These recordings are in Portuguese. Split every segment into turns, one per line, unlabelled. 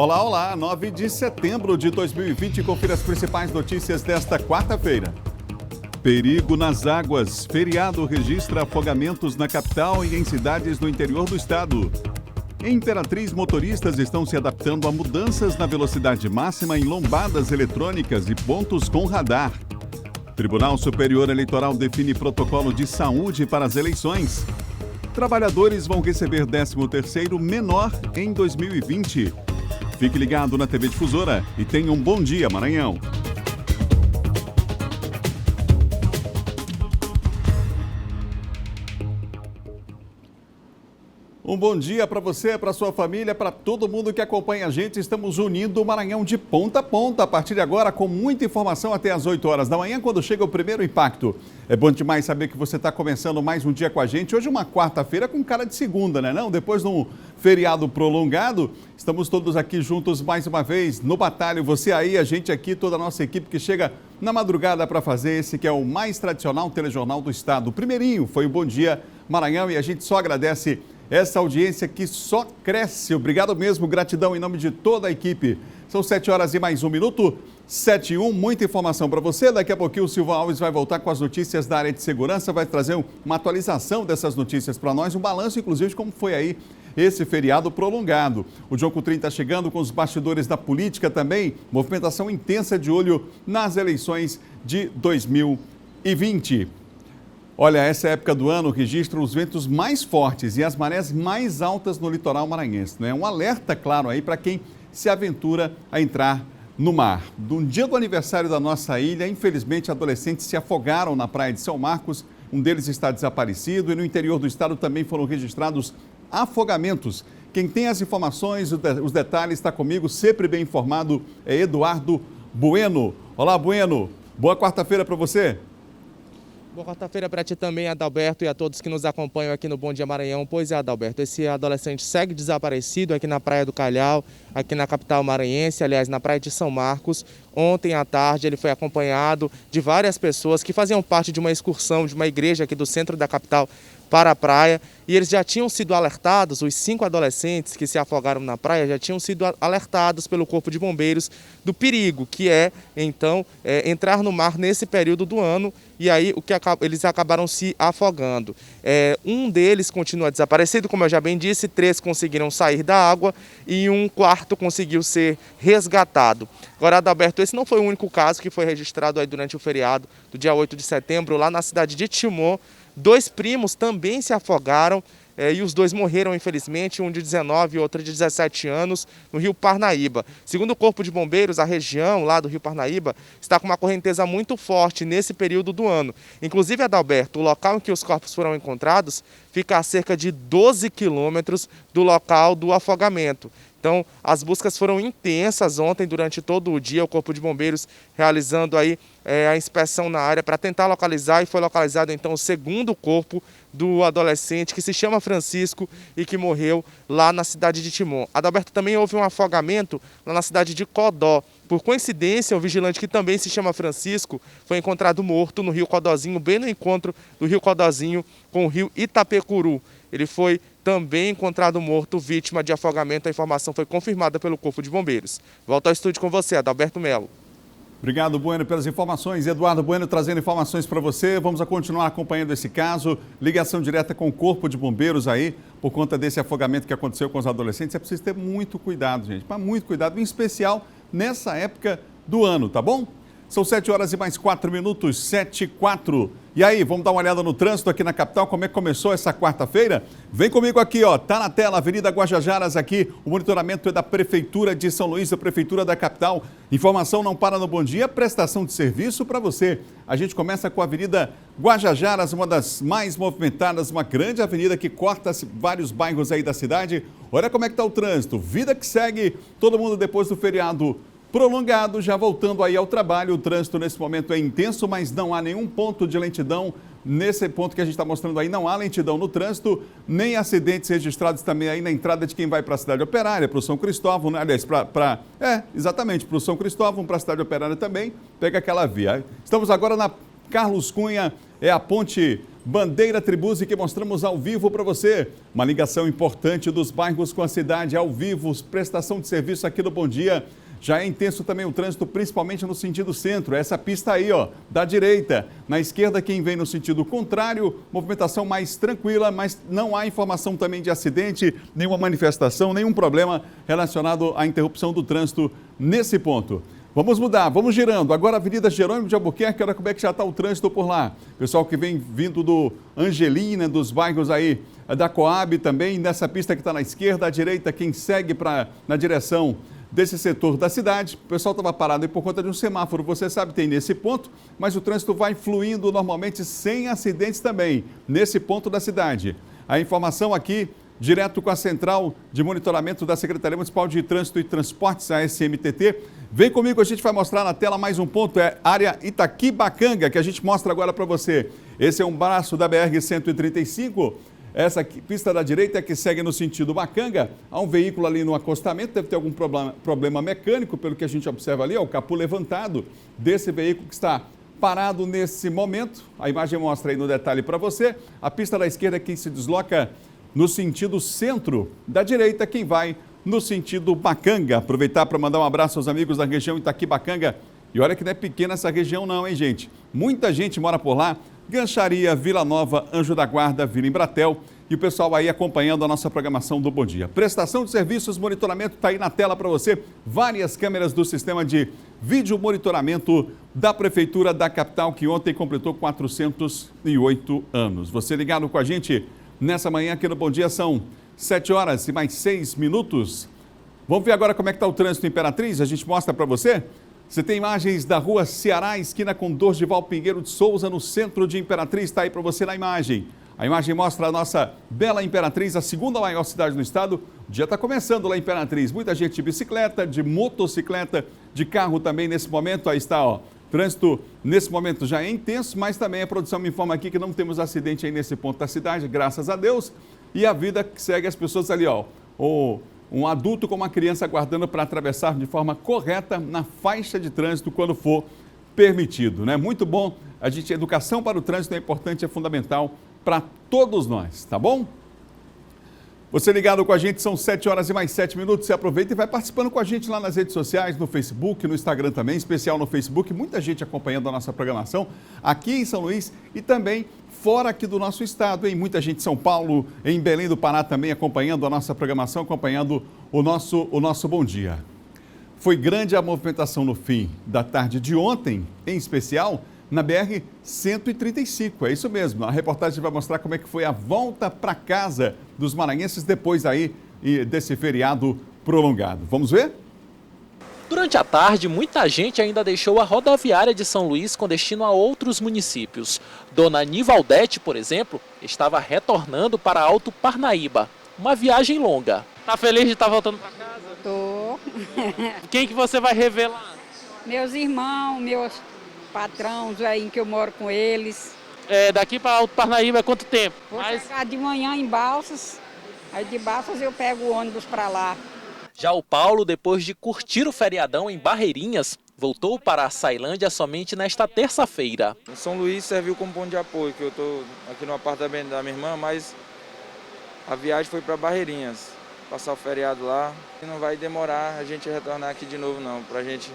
Olá, olá, 9 de setembro de 2020, confira as principais notícias desta quarta-feira. Perigo nas águas. Feriado registra afogamentos na capital e em cidades do interior do estado. Em Imperatriz, motoristas estão se adaptando a mudanças na velocidade máxima em lombadas eletrônicas e pontos com radar. Tribunal Superior Eleitoral define protocolo de saúde para as eleições. Trabalhadores vão receber 13º menor em 2020. Fique ligado na TV Difusora e tenha um bom dia, Maranhão. Um bom dia para você, para sua família, para todo mundo que acompanha a gente. Estamos unindo o Maranhão de ponta a ponta. A partir de agora, com muita informação até às 8 horas da manhã, quando chega o primeiro impacto. É bom demais saber que você está começando mais um dia com a gente. Hoje uma quarta-feira com cara de segunda, né? Não? Depois de um feriado prolongado, estamos todos aqui juntos mais uma vez no batalho. Você aí, a gente aqui, toda a nossa equipe que chega na madrugada para fazer esse que é o mais tradicional telejornal do estado. O primeirinho foi o Bom Dia Maranhão e a gente só agradece essa audiência que só cresce. Obrigado mesmo, gratidão em nome de toda a equipe. São 7 horas e mais 1 minuto, 7:01, muita informação para você. Daqui a pouquinho o Silvio Alves vai voltar com as notícias da área de segurança, vai trazer uma atualização dessas notícias para nós, um balanço inclusive de como foi aí esse feriado prolongado. O João Coutrinho está chegando com os bastidores da política também, movimentação intensa de olho nas eleições de 2020. Olha, essa época do ano registra os ventos mais fortes e as marés mais altas no litoral maranhense. É um alerta, claro, aí para quem se aventura a entrar no mar. No dia do aniversário da nossa ilha, infelizmente, adolescentes se afogaram na praia de São Marcos. Um deles está desaparecido e no interior do estado também foram registrados afogamentos. Quem tem as informações, os detalhes, está comigo, sempre bem informado, é Eduardo Bueno. Olá, Bueno. Boa quarta-feira para você.
Boa quarta-feira para ti também, Adalberto, e a todos que nos acompanham aqui no Bom Dia Maranhão. Pois é, Adalberto, esse adolescente segue desaparecido aqui na Praia do Calhau, aqui na capital maranhense, aliás, na Praia de São Marcos. Ontem à tarde ele foi acompanhado de várias pessoas que faziam parte de uma excursão de uma igreja aqui do centro da capital para a praia, e eles já tinham sido alertados, os 5 adolescentes que se afogaram na praia já tinham sido alertados pelo Corpo de Bombeiros do perigo, que é, então, entrar no mar nesse período do ano, e aí eles acabaram se afogando. Um deles continua desaparecido, como eu já bem disse, 3 conseguiram sair da água e um quarto conseguiu ser resgatado. Agora, Adalberto, esse não foi o único caso que foi registrado aí durante o feriado do dia 8 de setembro, lá na cidade de Timon. 2 primos também se afogaram e os 2 morreram, infelizmente, um de 19 e outro de 17 anos, no Rio Parnaíba. Segundo o Corpo de Bombeiros, a região lá do Rio Parnaíba está com uma correnteza muito forte nesse período do ano. Inclusive, Adalberto, o local em que os corpos foram encontrados fica a cerca de 12 quilômetros do local do afogamento. Então, as buscas foram intensas ontem, durante todo o dia, o Corpo de Bombeiros realizando aí a inspeção na área para tentar localizar, e foi localizado então o 2º corpo do adolescente, que se chama Francisco e que morreu lá na cidade de Timon. Adalberto, também houve um afogamento lá na cidade de Codó. Por coincidência, o vigilante, que também se chama Francisco, foi encontrado morto no Rio Codózinho, bem no encontro do Rio Codózinho com o Rio Itapecuru. Ele foi também encontrado morto, vítima de afogamento. A informação foi confirmada pelo Corpo de Bombeiros. Volto ao estúdio com você, Adalberto Melo.
Obrigado, Bueno, pelas informações. Eduardo Bueno trazendo informações para você. Vamos continuar acompanhando esse caso. Ligação direta com o Corpo de Bombeiros aí, por conta desse afogamento que aconteceu com os adolescentes. É preciso ter muito cuidado, gente. Mas muito cuidado, em especial nessa época do ano, tá bom? São 7 horas e mais 4 minutos, 7:04. E aí, vamos dar uma olhada no trânsito aqui na capital, como é que começou essa quarta-feira? Vem comigo aqui, ó, tá na tela, Avenida Guajajaras aqui, o monitoramento é da Prefeitura de São Luís, da Prefeitura da capital. Informação não para no Bom Dia, prestação de serviço para você. A gente começa com a Avenida Guajajaras, uma das mais movimentadas, uma grande avenida que corta vários bairros aí da cidade. Olha como é que tá o trânsito, vida que segue, todo mundo depois do feriado prolongado, já voltando aí ao trabalho. O trânsito nesse momento é intenso, mas não há nenhum ponto de lentidão. Nesse ponto que a gente está mostrando aí, não há lentidão no trânsito, nem acidentes registrados também aí na entrada de quem vai para a cidade operária, para o São Cristóvão, né? Aliás, exatamente, para o São Cristóvão, para a cidade operária também, pega aquela via. Estamos agora na Carlos Cunha, é a ponte Bandeira Tribuse, que mostramos ao vivo para você. Uma ligação importante dos bairros com a cidade ao vivo, prestação de serviço aqui no Bom Dia. Já é intenso também o trânsito, principalmente no sentido centro. Essa pista aí, ó, da direita. Na esquerda, quem vem no sentido contrário, movimentação mais tranquila, mas não há informação também de acidente, nenhuma manifestação, nenhum problema relacionado à interrupção do trânsito nesse ponto. Vamos mudar, vamos girando. Agora, Avenida Jerônimo de Albuquerque, olha como é que já está o trânsito por lá. Pessoal que vem vindo do Angelina, dos bairros aí da Coab também, nessa pista que está na esquerda, à direita, quem segue na direção desse setor da cidade. O pessoal estava parado aí por conta de um semáforo, você sabe, tem nesse ponto, mas o trânsito vai fluindo normalmente sem acidentes também, nesse ponto da cidade. A informação aqui, direto com a Central de Monitoramento da Secretaria Municipal de Trânsito e Transportes, a SMTT. Vem comigo, a gente vai mostrar na tela mais um ponto, é área Itaquibacanga, que a gente mostra agora para você. Esse é um braço da BR-135, essa aqui, pista da direita é que segue no sentido Bacanga. Há um veículo ali no acostamento, deve ter algum problema mecânico, pelo que a gente observa ali, ó, o capô levantado desse veículo que está parado nesse momento. A imagem mostra aí no detalhe para você. A pista da esquerda é quem se desloca no sentido centro, da direita quem vai no sentido Bacanga. Aproveitar para mandar um abraço aos amigos da região Itaquibacanga. E olha que não é pequena essa região não, hein, gente? Muita gente mora por lá. Gancharia, Vila Nova, Anjo da Guarda, Vila Embratel e o pessoal aí acompanhando a nossa programação do Bom Dia. Prestação de serviços, monitoramento está aí na tela para você. Várias câmeras do sistema de vídeo monitoramento da Prefeitura da capital, que ontem completou 408 anos. Você ligado com a gente nessa manhã aqui no Bom Dia, são 7 horas e mais 6 minutos. Vamos ver agora como é que está o trânsito Imperatriz, a gente mostra para você. Você tem imagens da rua Ceará, esquina com Dorival Pinheiro de Souza, no centro de Imperatriz, está aí para você na imagem. A imagem mostra a nossa bela Imperatriz, a segunda maior cidade do estado. O dia está começando lá em Imperatriz. Muita gente de bicicleta, de motocicleta, de carro também nesse momento. Aí está, ó. Trânsito nesse momento já é intenso, mas também a produção me informa aqui que não temos acidente aí nesse ponto da cidade, graças a Deus. E a vida que segue as pessoas ali, ó. Um adulto com uma criança aguardando para atravessar de forma correta na faixa de trânsito quando for permitido, né? Muito bom. A educação para o trânsito é importante, é fundamental para todos nós, tá bom? Você ligado com a gente, são 7 horas e mais 7 minutos, você aproveita e vai participando com a gente lá nas redes sociais, no Facebook, no Instagram também, especial no Facebook, muita gente acompanhando a nossa programação aqui em São Luís e também fora aqui do nosso estado, hein? Muita gente em São Paulo, em Belém do Pará também acompanhando a nossa programação, acompanhando o nosso Bom Dia. Foi grande a movimentação no fim da tarde de ontem, em especial na BR-135, é isso mesmo. A reportagem vai mostrar como é que foi a volta para casa dos maranhenses depois aí desse feriado prolongado. Vamos ver?
Durante a tarde, muita gente ainda deixou a rodoviária de São Luís com destino a outros municípios. Dona Nivaldete, por exemplo, estava retornando para Alto Parnaíba. Uma viagem longa. Tá feliz de estar voltando para casa?
Tô.
Quem que você vai rever lá?
Meus irmãos, meus patrões aí que eu moro com eles.
Daqui para Alto Parnaíba é quanto tempo?
Vou chegar de manhã em Balsas, aí de Balsas eu pego o ônibus para lá.
Já o Paulo, depois de curtir o feriadão em Barreirinhas, voltou para a Açailândia somente nesta terça-feira.
São Luís serviu como ponto de apoio, que eu estou aqui no apartamento da minha irmã, mas a viagem foi para Barreirinhas, passar o feriado lá. E não vai demorar a gente retornar aqui de novo não, para a gente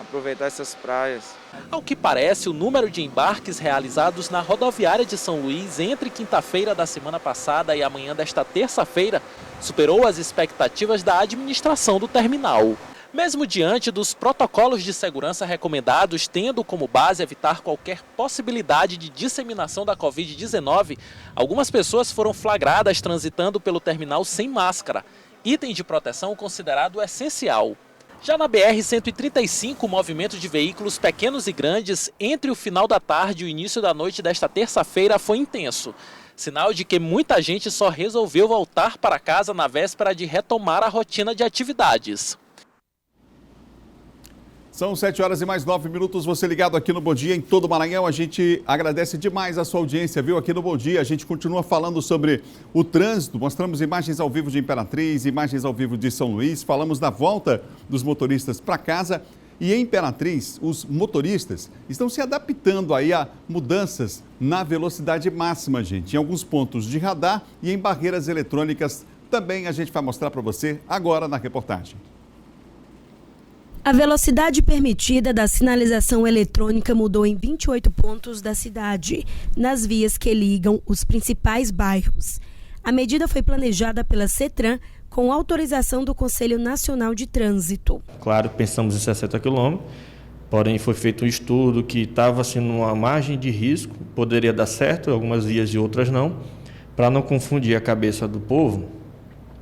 aproveitar essas praias.
Ao que parece, o número de embarques realizados na rodoviária de São Luís entre quinta-feira da semana passada e amanhã desta terça-feira superou as expectativas da administração do terminal. Mesmo diante dos protocolos de segurança recomendados, tendo como base evitar qualquer possibilidade de disseminação da Covid-19, algumas pessoas foram flagradas transitando pelo terminal sem máscara, item de proteção considerado essencial. Já na BR-135, o movimento de veículos pequenos e grandes entre o final da tarde e o início da noite desta terça-feira foi intenso. Sinal de que muita gente só resolveu voltar para casa na véspera de retomar a rotina de atividades.
São 7 horas e mais 9 minutos, você ligado aqui no Bom Dia em todo o Maranhão. A gente agradece demais a sua audiência, viu? Aqui no Bom Dia, a gente continua falando sobre o trânsito, mostramos imagens ao vivo de Imperatriz, imagens ao vivo de São Luís, falamos da volta dos motoristas para casa E em Imperatriz, os motoristas estão se adaptando aí a mudanças na velocidade máxima, gente. Em alguns pontos de radar e em barreiras eletrônicas também a gente vai mostrar para você agora na reportagem.
A velocidade permitida da sinalização eletrônica mudou em 28 pontos da cidade, nas vias que ligam os principais bairros. A medida foi planejada pela CETRAN com autorização do Conselho Nacional de Trânsito.
Claro, pensamos em 60 km, porém foi feito um estudo que estava assim, numa margem de risco, poderia dar certo, algumas vias e outras não, para não confundir a cabeça do povo,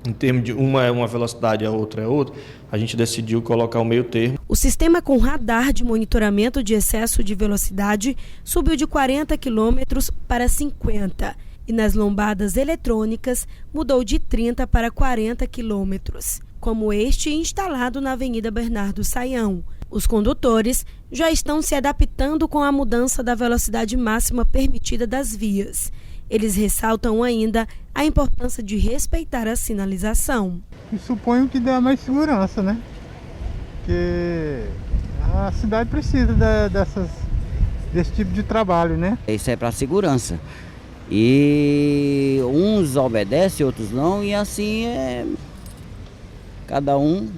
em termos de uma é uma velocidade e a outra é outra, a gente decidiu colocar o meio termo.
O sistema com radar de monitoramento de excesso de velocidade subiu de 40 km para 50 e nas lombadas eletrônicas mudou de 30 para 40 quilômetros, como este instalado na Avenida Bernardo Saião. Os condutores já estão se adaptando com a mudança da velocidade máxima permitida das vias. Eles ressaltam ainda a importância de respeitar a sinalização.
Eu suponho que dá mais segurança, né? Porque a cidade precisa desse tipo de trabalho, né?
Isso é para segurança. E uns obedecem, outros não, e assim cada um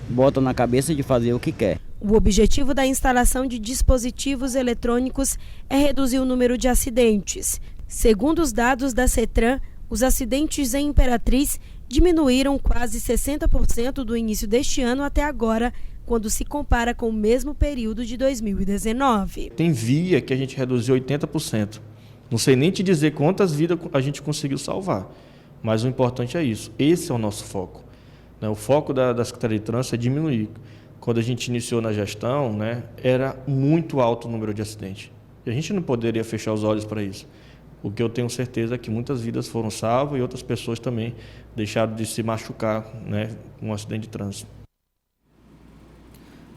bota na cabeça de fazer o que quer.
O objetivo da instalação de dispositivos eletrônicos é reduzir o número de acidentes. Segundo os dados da CETRAN, os acidentes em Imperatriz diminuíram quase 60% do início deste ano até agora, quando se compara com o mesmo período de 2019.
Tem via que a gente reduziu 80%. Não sei nem te dizer quantas vidas a gente conseguiu salvar, mas o importante é isso. Esse é o nosso foco. O foco da Secretaria de Trânsito é diminuir. Quando a gente iniciou na gestão, era muito alto o número de acidentes. E a gente não poderia fechar os olhos para isso. O que eu tenho certeza é que muitas vidas foram salvas e outras pessoas também deixaram de se machucar com um acidente de trânsito.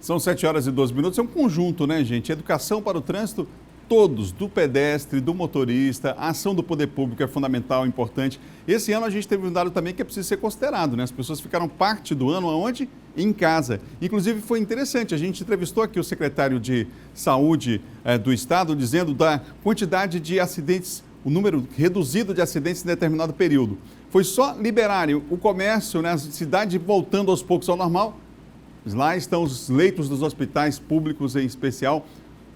São 7h12. É um conjunto, né, gente? Educação para o trânsito, todos, do pedestre, do motorista, a ação do poder público é fundamental, importante. Esse ano a gente teve um dado também que é preciso ser considerado, né? As pessoas ficaram parte do ano aonde? Em casa. Inclusive foi interessante, a gente entrevistou aqui o secretário de Saúde do Estado, dizendo da quantidade de acidentes, o número reduzido de acidentes em determinado período. Foi só liberarem o comércio, né, a cidade voltando aos poucos ao normal. Lá estão os leitos dos hospitais públicos em especial,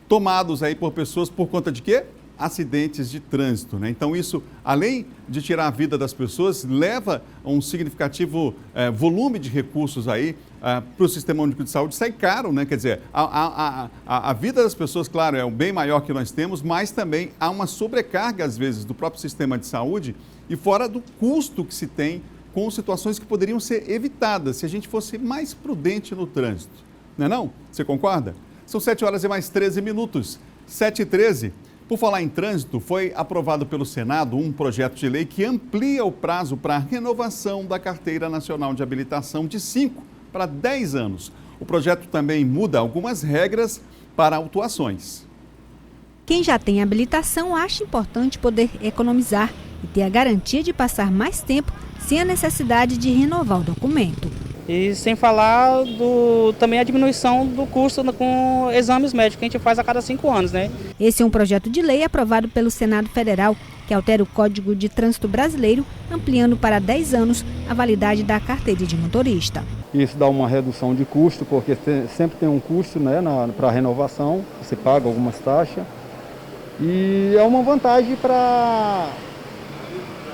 tomados aí por pessoas por conta de quê? Acidentes de trânsito, né? Então isso, além de tirar a vida das pessoas, leva a um significativo volume de recursos aí para o Sistema Único de Saúde. Sai caro, né? Quer dizer, a vida das pessoas, claro, é um bem maior que nós temos, mas também há uma sobrecarga, às vezes, do próprio sistema de saúde e fora do custo que se tem com situações que poderiam ser evitadas se a gente fosse mais prudente no trânsito. Não é não? Você concorda? São 7h13. 7h13. Por falar em trânsito, foi aprovado pelo Senado um projeto de lei que amplia o prazo para a renovação da Carteira Nacional de Habilitação de 5 para 10 anos. O projeto também muda algumas regras para autuações.
Quem já tem habilitação acha importante poder economizar e ter a garantia de passar mais tempo sem a necessidade de renovar o documento.
E sem falar também a diminuição do custo com exames médicos que a gente faz a cada 5 anos, né?
Esse é um projeto de lei aprovado pelo Senado Federal, que altera o Código de Trânsito Brasileiro, ampliando para 10 anos a validade da carteira de motorista.
Isso dá uma redução de custo, porque sempre tem um custo, né, para a renovação, você paga algumas taxas. E é uma vantagem para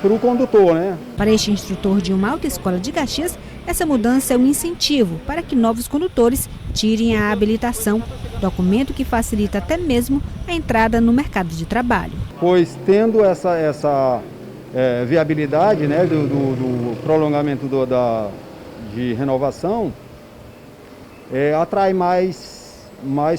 o condutor, né?
Para este instrutor de uma autoescola de Caxias, essa mudança é um incentivo para que novos condutores tirem a habilitação, documento que facilita até mesmo a entrada no mercado de trabalho.
Pois tendo essa viabilidade, né, do prolongamento de renovação, atrai mais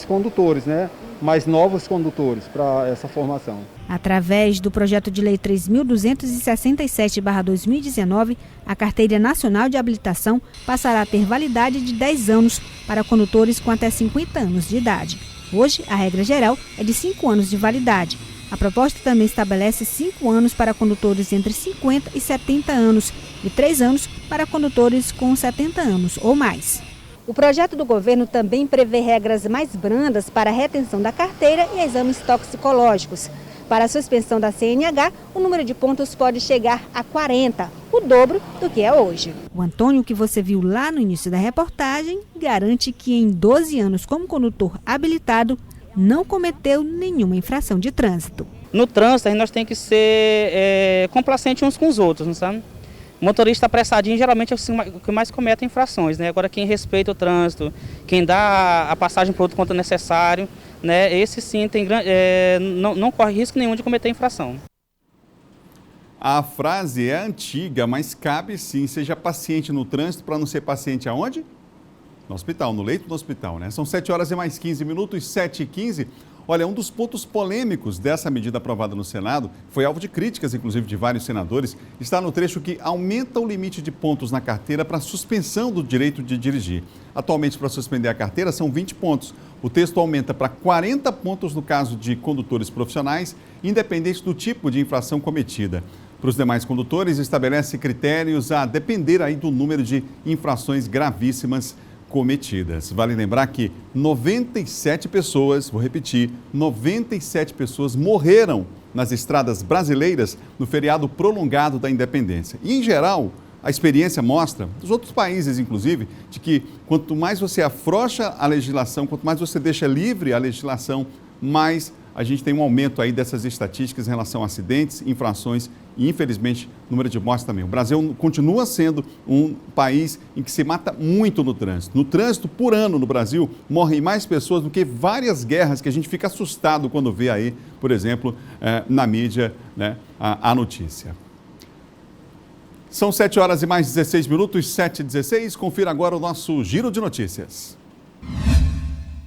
condutores, né? Mais novos condutores para essa formação.
Através do projeto de lei 3.267/2019, a Carteira Nacional de Habilitação passará a ter validade de 10 anos para condutores com até 50 anos de idade. Hoje, a regra geral é de 5 anos de validade. A proposta também estabelece 5 anos para condutores entre 50 e 70 anos e 3 anos para condutores com 70 anos ou mais. O projeto do governo também prevê regras mais brandas para a retenção da carteira e exames toxicológicos. Para a suspensão da CNH, o número de pontos pode chegar a 40, o dobro do que é hoje. O Antônio, que você viu lá no início da reportagem, garante que em 12 anos como condutor habilitado, não cometeu nenhuma infração de trânsito.
No trânsito, nós temos que ser complacentes uns com os outros, não sabe? O motorista apressadinho geralmente é o que mais comete infrações, né? Agora, quem respeita o trânsito, quem dá a passagem para o outro quanto necessário, né? Esse sim não corre risco nenhum de cometer infração.
A frase é antiga, mas cabe sim. Seja paciente no trânsito para não ser paciente aonde? No hospital, no leito do hospital, né? São 7 horas e mais 15 minutos, 7h15. Olha, um dos pontos polêmicos dessa medida aprovada no Senado, foi alvo de críticas, inclusive, de vários senadores, está no trecho que aumenta o limite de pontos na carteira para suspensão do direito de dirigir. Atualmente, para suspender a carteira, são 20 pontos. O texto aumenta para 40 pontos no caso de condutores profissionais, independente do tipo de infração cometida. Para os demais condutores, estabelece critérios a depender aí do número de infrações gravíssimas cometidas. Vale lembrar que 97 pessoas, vou repetir, 97 pessoas morreram nas estradas brasileiras no feriado prolongado da independência. E, em geral, a experiência mostra, dos outros países inclusive, de que quanto mais você afrouxa a legislação, quanto mais você deixa livre a legislação, mais a gente tem um aumento aí dessas estatísticas em relação a acidentes, infrações e, infelizmente, número de mortes também. O Brasil continua sendo um país em que se mata muito no trânsito. No trânsito, por ano no Brasil, morrem mais pessoas do que várias guerras que a gente fica assustado quando vê aí, por exemplo, na mídia, né, a notícia. São 7 horas e mais 16 minutos, 7h16. Confira agora o nosso Giro de Notícias.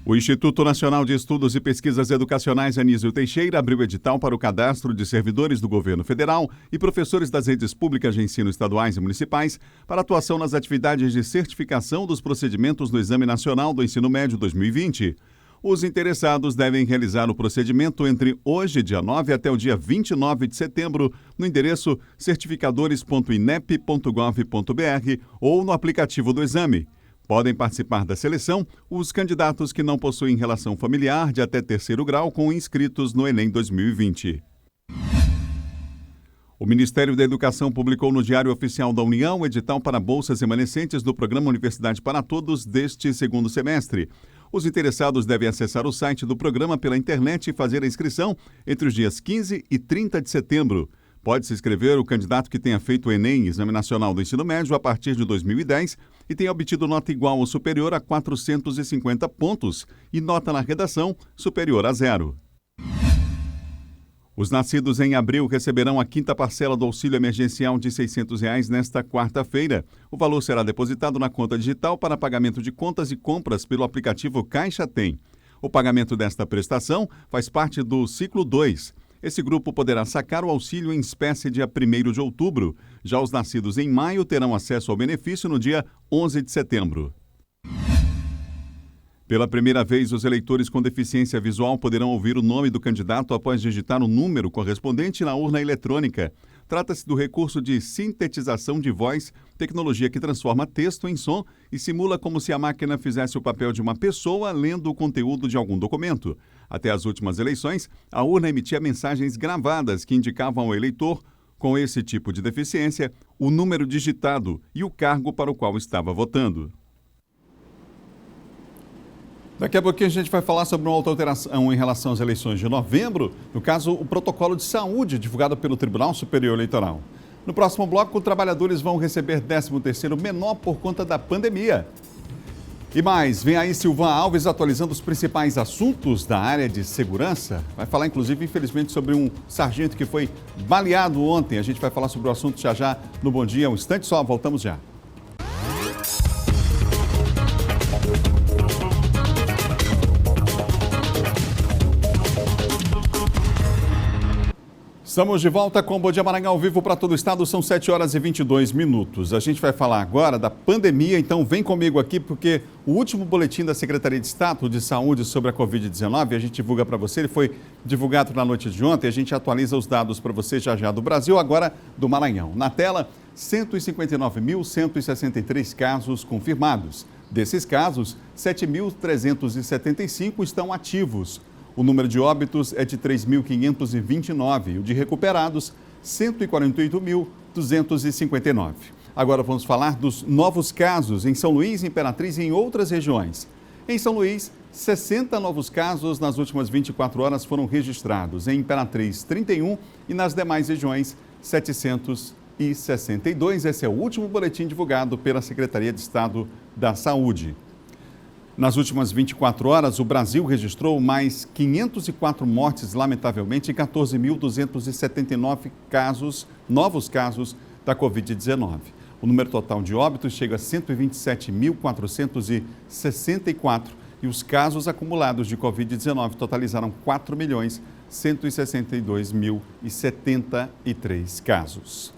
O Instituto Nacional de Estudos e Pesquisas Educacionais Anísio Teixeira abriu edital para o cadastro de servidores do governo federal e professores das redes públicas de ensino estaduais e municipais para atuação nas atividades de certificação dos procedimentos do Exame Nacional do Ensino Médio 2020. Os interessados devem realizar o procedimento entre hoje, dia 9, até o dia 29 de setembro, no endereço certificadores.inep.gov.br ou no aplicativo do exame. Podem participar da seleção os candidatos que não possuem relação familiar de até 3º grau com inscritos no Enem 2020. O Ministério da Educação publicou no Diário Oficial da União o edital para bolsas remanescentes do Programa Universidade para Todos deste segundo semestre. Os interessados devem acessar o site do programa pela internet e fazer a inscrição entre os dias 15 e 30 de setembro. Pode se inscrever o candidato que tenha feito o Enem, Exame Nacional do Ensino Médio, a partir de 2010 e tenha obtido nota igual ou superior a 450 pontos e nota na redação superior a 0. Os nascidos em abril receberão a 5ª parcela do auxílio emergencial de R$ 600 nesta quarta-feira. O valor será depositado na conta digital para pagamento de contas e compras pelo aplicativo Caixa Tem. O pagamento desta prestação faz parte do ciclo 2. Esse grupo poderá sacar o auxílio em espécie dia 1º de outubro. Já os nascidos em maio terão acesso ao benefício no dia 11 de setembro. Pela primeira vez, os eleitores com deficiência visual poderão ouvir o nome do candidato após digitar o número correspondente na urna eletrônica. Trata-se do recurso de sintetização de voz, tecnologia que transforma texto em som e simula como se a máquina fizesse o papel de uma pessoa lendo o conteúdo de algum documento. Até as últimas eleições, a urna emitia mensagens gravadas que indicavam ao eleitor, com esse tipo de deficiência, o número digitado e o cargo para o qual estava votando. Daqui a pouquinho a gente vai falar sobre uma outra alteração em relação às eleições de novembro, no caso, o protocolo de saúde divulgado pelo Tribunal Superior Eleitoral. No próximo bloco, trabalhadores vão receber 13º menor por conta da pandemia. E mais, vem aí Silvan Alves atualizando os principais assuntos da área de segurança. Vai falar, inclusive, infelizmente, sobre um sargento que foi baleado ontem. A gente vai falar sobre o assunto já no Bom Dia. Um instante só, voltamos já. Estamos de volta com o Bom Dia Maranhão ao vivo para todo o estado, são 7 horas e 22 minutos. A gente vai falar agora da pandemia, então vem comigo aqui porque o último boletim da Secretaria de Estado de Saúde sobre a Covid-19, a gente divulga para você, ele foi divulgado na noite de ontem, a gente atualiza os dados para você já do Brasil, agora do Maranhão. Na tela, 159.163 casos confirmados, Desses casos, 7.375 estão ativos. O número de óbitos é de 3.529 e o de recuperados, 148.259. Agora vamos falar dos novos casos em São Luís, Imperatriz e em outras regiões. Em São Luís, 60 novos casos nas últimas 24 horas foram registrados. Em Imperatriz, 31 e nas demais regiões, 762. Esse é o último boletim divulgado pela Secretaria de Estado da Saúde. Nas últimas 24 horas, o Brasil registrou mais 504 mortes, lamentavelmente, e 14.279 novos casos da Covid-19. O número total de óbitos chega a 127.464 e os casos acumulados de Covid-19 totalizaram 4.162.073 casos.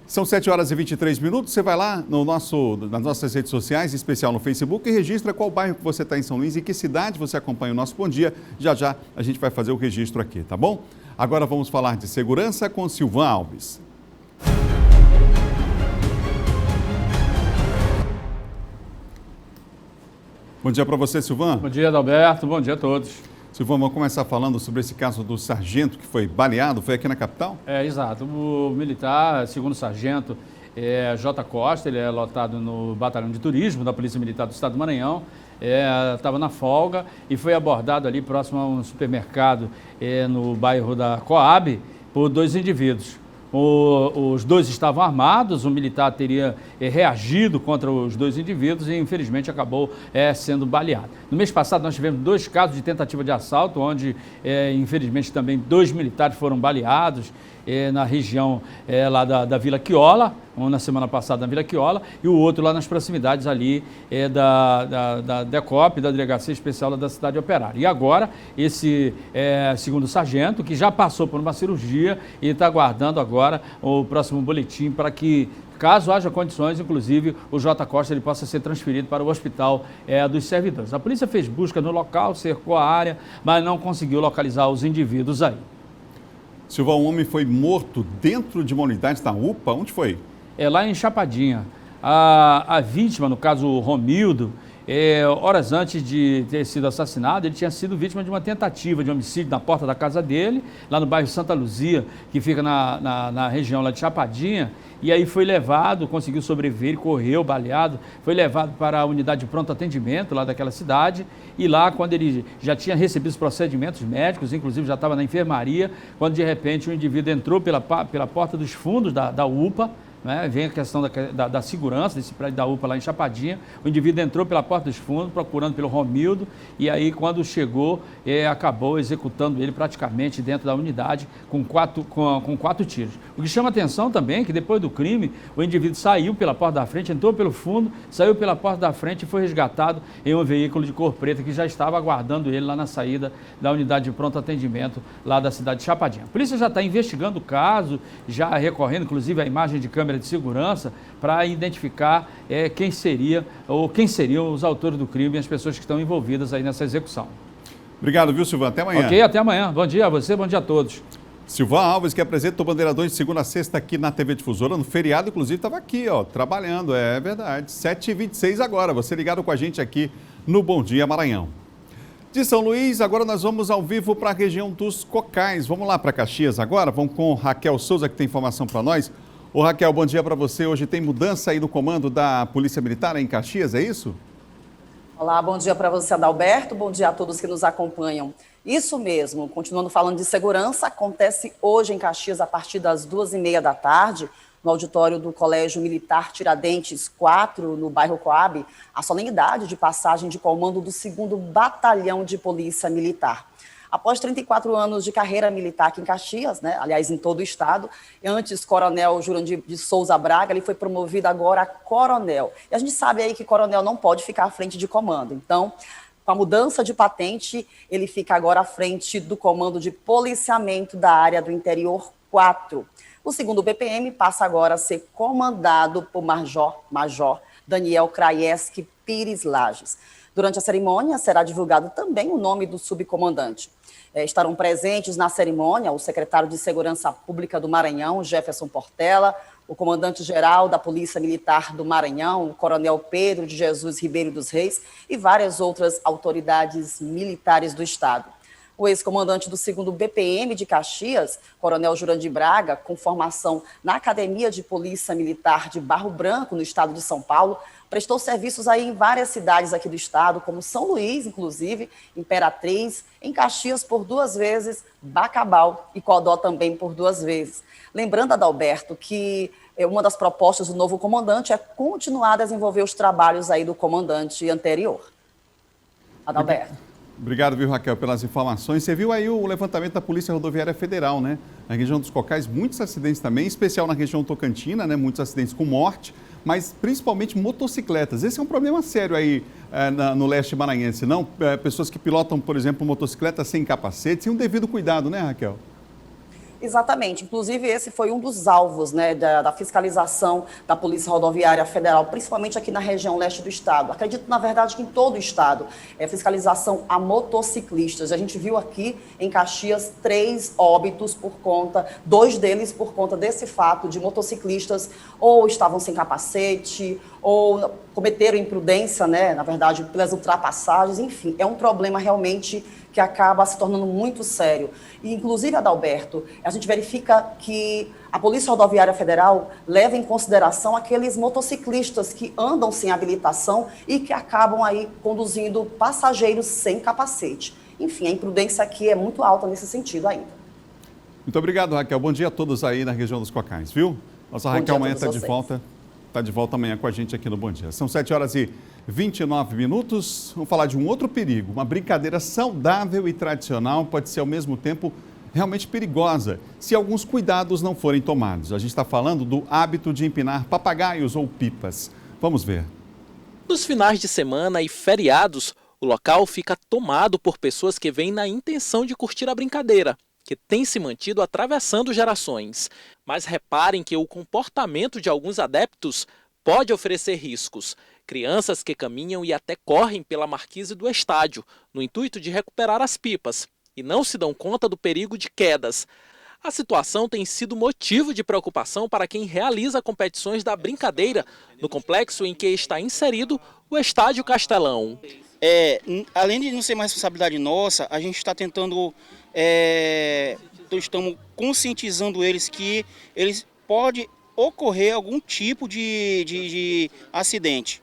São 7 horas e 23 minutos. Você vai lá nas nossas redes sociais, em especial no Facebook, e registra qual bairro que você está em São Luís e que cidade você acompanha o nosso Bom Dia. Já já a gente vai fazer o registro aqui, tá bom? Agora vamos falar de segurança com Silvan Alves. Bom dia para você, Silvan.
Bom dia, Adalberto. Bom dia a todos.
Silvan, vamos começar falando sobre esse caso do sargento que foi baleado, foi aqui na capital?
Exato. O militar, segundo sargento J. Costa, ele é lotado no Batalhão de Turismo da Polícia Militar do Estado do Maranhão, estava na folga e foi abordado ali próximo a um supermercado no bairro da Coab por 2 indivíduos. Os 2 estavam armados, o militar teria reagido contra os 2 indivíduos e, infelizmente, acabou sendo baleado. No mês passado, nós tivemos 2 casos de tentativa de assalto, onde, infelizmente, também 2 militares foram baleados na região lá da Vila Quiola, um na semana passada na Vila Quiola, e o outro lá nas proximidades ali da DECOP, da Delegacia Especial da Cidade Operária. E agora, esse segundo sargento, que já passou por uma cirurgia e está aguardando agora o próximo boletim para que, caso haja condições, inclusive, o J. Costa ele possa ser transferido para o hospital dos servidores. A polícia fez busca no local, cercou a área, mas não conseguiu localizar os indivíduos aí.
Silvan, um homem foi morto dentro de uma unidade da UPA. Onde foi?
Lá em Chapadinha. A vítima, no caso o Romildo, horas antes de ter sido assassinado, ele tinha sido vítima de uma tentativa de homicídio na porta da casa dele, lá no bairro Santa Luzia, que fica na região lá de Chapadinha, e aí foi levado, conseguiu sobreviver, correu baleado, foi levado para a unidade de pronto atendimento lá daquela cidade, e lá, quando ele já tinha recebido os procedimentos médicos, inclusive já estava na enfermaria, quando de repente o indivíduo entrou pela porta dos fundos da UPA, né? Vem a questão da segurança desse prédio da UPA lá em Chapadinha. O indivíduo entrou pela porta dos fundos, procurando pelo Romildo, e aí quando chegou, acabou executando ele praticamente dentro da unidade com 4 tiros. O que chama atenção também é que depois do crime, o indivíduo saiu pela porta da frente, entrou pelo fundo, saiu pela porta da frente e foi resgatado em um veículo de cor preta que já estava aguardando ele lá na saída da unidade de pronto atendimento lá da cidade de Chapadinha. A polícia já está investigando o caso, já recorrendo inclusive à imagem de câmera de segurança para identificar quem seriam os autores do crime e as pessoas que estão envolvidas aí nessa execução.
Obrigado, viu, Silvan? Até amanhã.
Ok, até amanhã. Bom dia a você, bom dia a todos.
Silvan Alves, que apresenta o Bandeiradões de segunda a sexta aqui na TV Difusora, no feriado, inclusive, estava aqui, trabalhando, é verdade. 7h26 agora, você ligado com a gente aqui no Bom Dia Maranhão. De São Luís, agora nós vamos ao vivo para a região dos Cocais. Vamos lá para Caxias agora, vamos com Raquel Souza, que tem informação para nós. Ô Raquel, bom dia para você. Hoje tem mudança aí no comando da Polícia Militar em Caxias, é isso?
Olá, bom dia para você, Adalberto. Bom dia a todos que nos acompanham. Isso mesmo, continuando falando de segurança, acontece hoje em Caxias a partir das 2h30 da tarde, no auditório do Colégio Militar Tiradentes 4, no bairro Coab, a solenidade de passagem de comando do 2º Batalhão de Polícia Militar. Após 34 anos de carreira militar aqui em Caxias, né, aliás, em todo o estado, antes coronel Jurandir de Souza Braga, ele foi promovido agora a coronel. E a gente sabe aí que coronel não pode ficar à frente de comando. Então, com a mudança de patente, ele fica agora à frente do comando de policiamento da área do interior 4. O 2º BPM passa agora a ser comandado por Major Daniel Kraieski Pires Lages. Durante a cerimônia, será divulgado também o nome do subcomandante. Estarão presentes na cerimônia o secretário de Segurança Pública do Maranhão, Jefferson Portela, O comandante-geral da Polícia Militar do Maranhão, o coronel Pedro de Jesus Ribeiro dos Reis, e várias outras autoridades militares do estado. O ex-comandante do 2º BPM de Caxias, coronel Jurandir Braga, com formação na Academia de Polícia Militar de Barro Branco, no estado de São Paulo, prestou serviços aí em várias cidades aqui do estado, como São Luís, inclusive, Imperatriz, em Caxias por 2 vezes, Bacabal e Codó também por 2 vezes. Lembrando, Adalberto, que uma das propostas do novo comandante é continuar a desenvolver os trabalhos aí do comandante anterior. Adalberto.
Obrigado, viu, Raquel, pelas informações. Você viu aí o levantamento da Polícia Rodoviária Federal, né? Na região dos Cocais, muitos acidentes também, em especial na região tocantina, né? Muitos acidentes com morte, mas principalmente motocicletas. Esse é um problema sério aí no leste maranhense, não? Pessoas que pilotam, por exemplo, motocicleta sem capacete, sem um devido cuidado, né, Raquel?
Exatamente. Inclusive, esse foi um dos alvos, né, da fiscalização da Polícia Rodoviária Federal, principalmente aqui na região leste do estado. Acredito, na verdade, que em todo o estado, fiscalização a motociclistas. A gente viu aqui em Caxias 3 óbitos por conta, 2 deles por conta desse fato de motociclistas ou estavam sem capacete ou cometeram imprudência, né, na verdade, pelas ultrapassagens. Enfim, é um problema realmente que acaba se tornando muito sério. E, inclusive, Adalberto, a gente verifica que a Polícia Rodoviária Federal leva em consideração aqueles motociclistas que andam sem habilitação e que acabam aí conduzindo passageiros sem capacete. Enfim, a imprudência aqui é muito alta nesse sentido ainda.
Muito obrigado, Raquel. Bom dia a todos aí na região dos Cocais, viu? Nossa Raquel amanhã está de volta. Está de volta amanhã com a gente aqui no Bom Dia. São 7h29. Vamos falar de um outro perigo. Uma brincadeira saudável e tradicional pode ser ao mesmo tempo realmente perigosa se alguns cuidados não forem tomados. A gente está falando do hábito de empinar papagaios ou pipas. Vamos ver.
Nos finais de semana e feriados, o local fica tomado por pessoas que vêm na intenção de curtir a brincadeira, que tem se mantido atravessando gerações. Mas reparem que o comportamento de alguns adeptos pode oferecer riscos. Crianças que caminham e até correm pela marquise do estádio, no intuito de recuperar as pipas, e não se dão conta do perigo de quedas. A situação tem sido motivo de preocupação para quem realiza competições da brincadeira no complexo em que está inserido o Estádio Castelão.
Além de não ser uma responsabilidade nossa, a gente está tentando, estamos conscientizando eles que pode ocorrer algum tipo de acidente.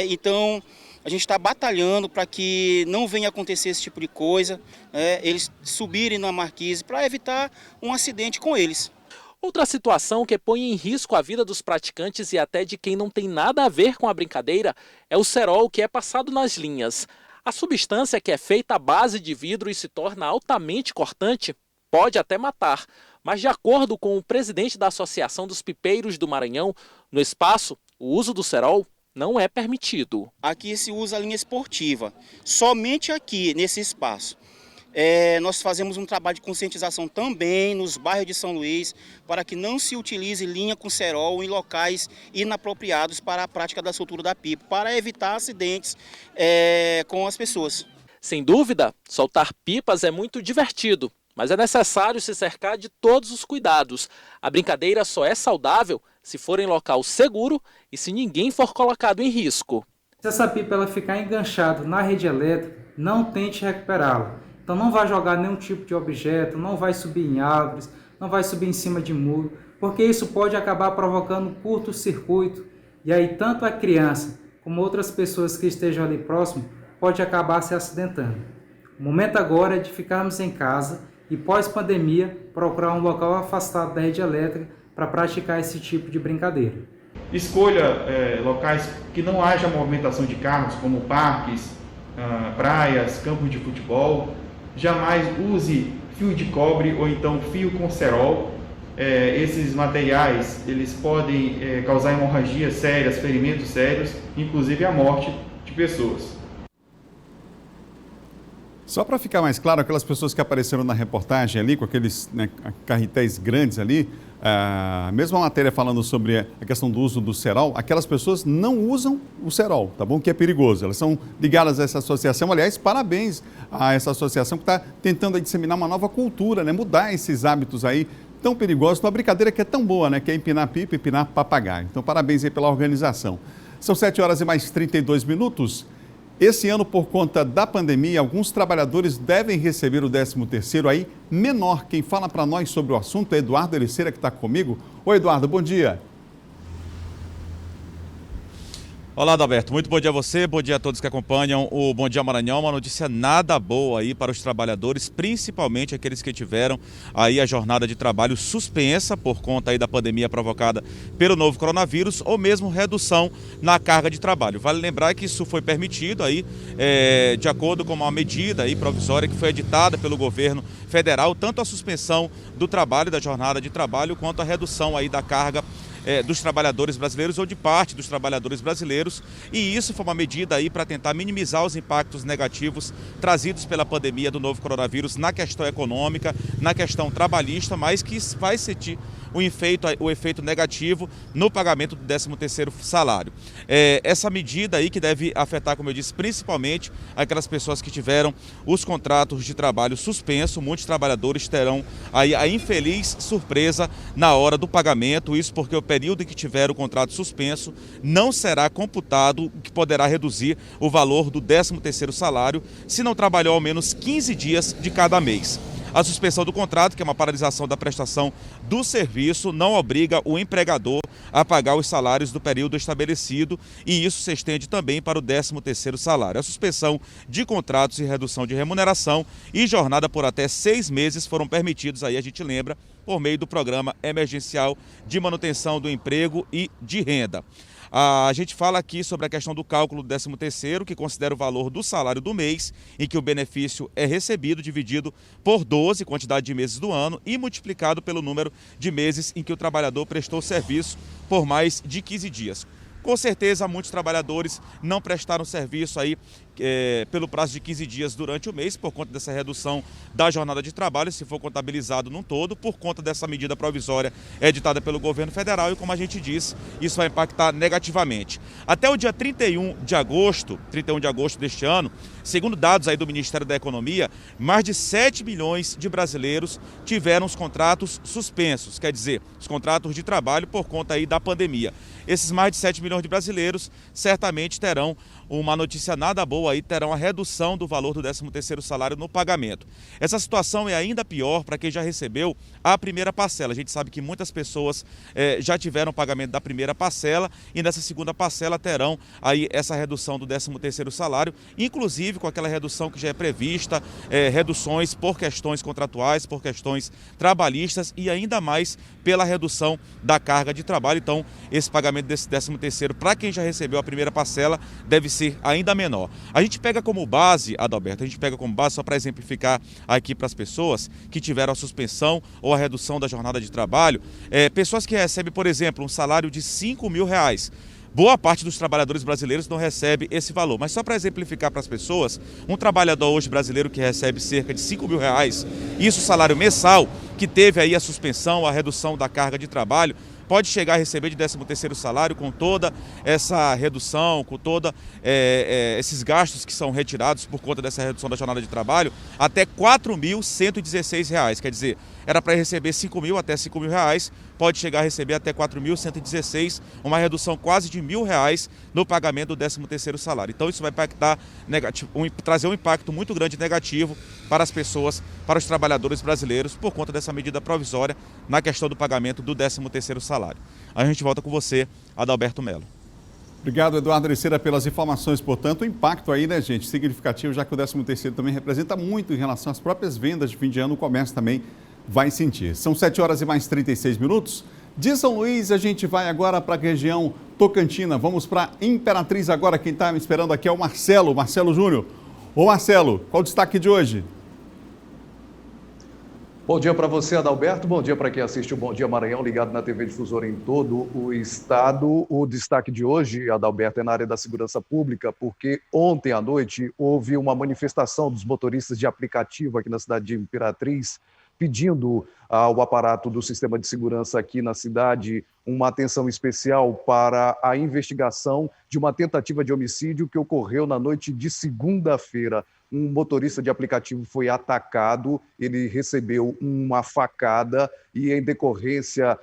Então, a gente está batalhando para que não venha acontecer esse tipo de coisa, eles subirem na marquise para evitar um acidente com eles.
Outra situação que põe em risco a vida dos praticantes e até de quem não tem nada a ver com a brincadeira é o cerol que é passado nas linhas. A substância, que é feita à base de vidro e se torna altamente cortante, pode até matar. Mas, de acordo com o presidente da Associação dos Pipeiros do Maranhão, no espaço, o uso do cerol não é permitido.
Aqui se usa a linha esportiva, somente aqui nesse espaço. Nós fazemos um trabalho de conscientização também nos bairros de São Luís para que não se utilize linha com cerol em locais inapropriados para a prática da soltura da pipa, para evitar acidentes com as pessoas.
Sem dúvida, soltar pipas é muito divertido, mas é necessário se cercar de todos os cuidados. A brincadeira só é saudável se for em local seguro e se ninguém for colocado em risco.
Se essa pipa ela ficar enganchada na rede elétrica, não tente recuperá-la. Então não vai jogar nenhum tipo de objeto, não vai subir em árvores, não vai subir em cima de muro, porque isso pode acabar provocando curto-circuito. E aí tanto a criança como outras pessoas que estejam ali próximo pode acabar se acidentando. O momento agora é de ficarmos em casa e pós-pandemia procurar um local afastado da rede elétrica para praticar esse tipo de brincadeira.
Escolha locais que não haja movimentação de carros, como parques, praias, campos de futebol. Jamais use fio de cobre ou então fio com cerol. Esses materiais eles podem causar hemorragias sérias, ferimentos sérios, inclusive a morte de pessoas.
Só para ficar mais claro, aquelas pessoas que apareceram na reportagem ali, com aqueles carretéis grandes ali, mesmo a matéria falando sobre a questão do uso do cerol, aquelas pessoas não usam o cerol, tá bom? Que é perigoso. Elas são ligadas a essa associação. Aliás, parabéns a essa associação que está tentando disseminar uma nova cultura, né? Mudar esses hábitos aí tão perigosos, uma brincadeira que é tão boa, né? Que é empinar pipa, empinar papagaio. Então, parabéns aí pela organização. São 7 horas e mais 32 minutos. Esse ano, por conta da pandemia, alguns trabalhadores devem receber o 13º aí menor. Quem fala para nós sobre o assunto é Eduardo Ericeira, que está comigo. Oi, Eduardo, bom dia.
Olá, Adalberto. Muito bom dia a você, bom dia a todos que acompanham o Bom Dia Maranhão. Uma notícia nada boa aí para os trabalhadores, principalmente aqueles que tiveram aí a jornada de trabalho suspensa por conta aí da pandemia provocada pelo novo coronavírus ou mesmo redução na carga de trabalho. Vale lembrar que isso foi permitido aí de acordo com uma medida aí provisória que foi editada pelo governo federal, tanto a suspensão do trabalho, da jornada de trabalho, quanto a redução aí da carga dos trabalhadores brasileiros ou de parte dos trabalhadores brasileiros, e isso foi uma medida aí para tentar minimizar os impactos negativos trazidos pela pandemia do novo coronavírus na questão econômica, na questão trabalhista, mas que vai sentir o efeito negativo no pagamento do 13º salário. Essa medida aí que deve afetar, como eu disse, principalmente aquelas pessoas que tiveram os contratos de trabalho suspenso. Muitos trabalhadores terão aí a infeliz surpresa na hora do pagamento, isso porque o período em que tiver o contrato suspenso não será computado, o que poderá reduzir o valor do 13º salário se não trabalhou ao menos 15 dias de cada mês. A suspensão do contrato, que é uma paralisação da prestação do serviço, não obriga o empregador a pagar os salários do período estabelecido, e isso se estende também para o 13º salário. A suspensão de contratos e redução de remuneração e jornada por até 6 meses foram permitidos, aí a gente lembra, por meio do Programa Emergencial de Manutenção do Emprego e de Renda. A gente fala aqui sobre a questão do cálculo do 13º, que considera o valor do salário do mês em que o benefício é recebido, dividido por 12, quantidade de meses do ano, e multiplicado pelo número de meses em que o trabalhador prestou serviço por mais de 15 dias. Com certeza, muitos trabalhadores não prestaram serviço aí pelo prazo de 15 dias durante o mês, por conta dessa redução da jornada de trabalho, se for contabilizado num todo, por conta dessa medida provisória editada pelo governo federal, e como a gente disse, isso vai impactar negativamente. Até o dia 31 de agosto deste ano, segundo dados aí do Ministério da Economia, mais de 7 milhões de brasileiros tiveram os contratos suspensos, quer dizer, os contratos de trabalho por conta aí da pandemia. Esses mais de 7 milhões de brasileiros certamente terão uma notícia nada boa aí, terão a redução do valor do 13º salário no pagamento. Essa situação é ainda pior para quem já recebeu a primeira parcela. A gente sabe que muitas pessoas já tiveram o pagamento da primeira parcela e nessa segunda parcela terão aí essa redução do 13º salário, inclusive com aquela redução que já é prevista, reduções por questões contratuais, por questões trabalhistas e ainda mais pela redução da carga de trabalho. Então, esse pagamento desse 13º, para quem já recebeu a primeira parcela, deve ser ainda menor. A gente pega como base, Adalberto, só para exemplificar aqui para as pessoas que tiveram a suspensão ou a redução da jornada de trabalho, pessoas que recebem, por exemplo, um salário de R$5.000. Boa parte dos trabalhadores brasileiros não recebe esse valor, mas só para exemplificar para as pessoas, um trabalhador hoje brasileiro que recebe cerca de R$5.000, isso salário mensal, que teve aí a suspensão, a redução da carga de trabalho, pode chegar a receber de 13º salário com toda essa redução, com toda esses gastos que são retirados por conta dessa redução da jornada de trabalho, até R$4.116. Quer dizer, era para receber R$5.000 até R$5.000, pode chegar a receber até R$4.116, uma redução quase de R$1.000 no pagamento do 13º salário. Então isso vai impactar trazer um impacto muito grande negativo para as pessoas, para os trabalhadores brasileiros, por conta dessa medida provisória na questão do pagamento do 13º salário. A gente volta com você, Adalberto Melo.
Obrigado, Eduardo Ericeira, pelas informações. Portanto, o impacto aí, né, gente, significativo, já que o 13º também representa muito em relação às próprias vendas de fim de ano, o comércio também vai sentir. São 7 horas e mais 36 minutos. De São Luís, a gente vai agora para a região Tocantina. Vamos para Imperatriz agora. Quem está me esperando aqui é o Marcelo Júnior. Ô Marcelo, qual o destaque de hoje?
Bom dia para você, Adalberto. Bom dia para quem assiste o Bom Dia Maranhão, ligado na TV Difusora em todo o estado. O destaque de hoje, Adalberto, é na área da segurança pública, porque ontem à noite houve uma manifestação dos motoristas de aplicativo aqui na cidade de Imperatriz pedindo ao aparato do sistema de segurança aqui na cidade uma atenção especial para a investigação de uma tentativa de homicídio que ocorreu na noite de segunda-feira. Um motorista de aplicativo foi atacado, ele recebeu uma facada e, em decorrência